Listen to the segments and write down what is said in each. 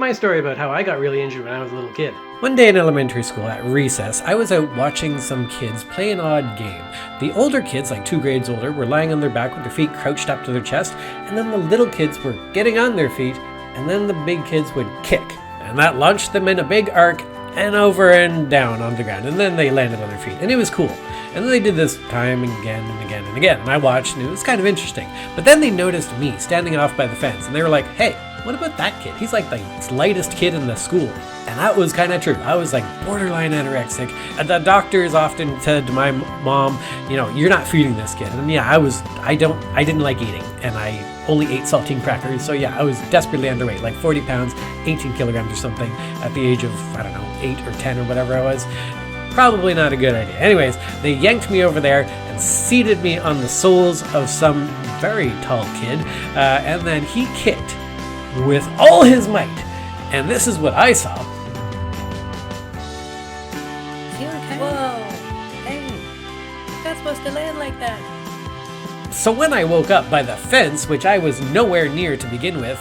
my story about how I got really injured when I was a little kid. One day in elementary school at recess, I was out watching some kids play an odd game. The older kids, like 2 grades older, were lying on their back with their feet crouched up to their chest, and then the little kids were getting on their feet, and then the big kids would kick. And that launched them in a big arc and over and down on the ground, and then they landed on their feet, and it was cool. And then they did this time and again and again and again, and I watched, and it was kind of interesting. But then they noticed me standing off by the fence, and they were like, hey, what about that kid? He's like the lightest kid in the school. And that was kind of true. I was like borderline anorexic. And the doctors often said to my mom, you're not feeding this kid. And yeah, I didn't like eating. And I only ate saltine crackers. So yeah, I was desperately underweight, like 40 pounds, 18 kilograms or something at the age of, 8 or 10 or whatever I was. Probably not a good idea. Anyways, they yanked me over there and seated me on the soles of some very tall kid. And then he kicked with all his might. And this is what I saw. You okay? Whoa. Hey. You're not supposed to land like that. So when I woke up by the fence, which I was nowhere near to begin with,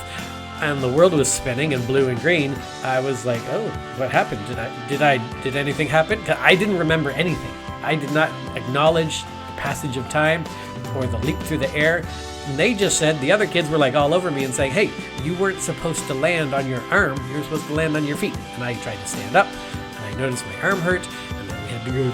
and the world was spinning in blue and green, I was like, oh, what happened? Did anything happen? 'Cause I didn't remember anything. I did not acknowledge the passage of time or the leap through the air. And they just said, the other kids were like all over me and saying, hey, you weren't supposed to land on your arm, you were supposed to land on your feet. And I tried to stand up, and I noticed my arm hurt, and then we had to go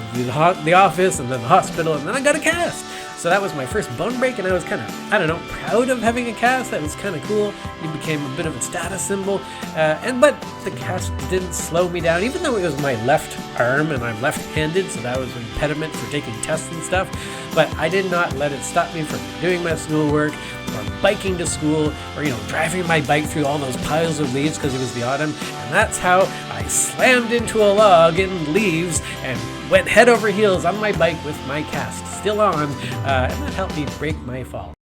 to the office, and then the hospital, and then I got a cast. So that was my first bone break, and I was kind of, proud of having a cast. That was kind of cool. It became a bit of a status symbol. But the cast didn't slow me down, even though it was my left arm, and I'm left-handed, so that was an impediment for taking tests and stuff. But I did not let it stop me from doing my schoolwork, or biking to school, or, driving my bike through all those piles of leaves because it was the autumn. And that's how I slammed into a log in leaves and went head over heels on my bike with my cast still on, and that helped me break my fall.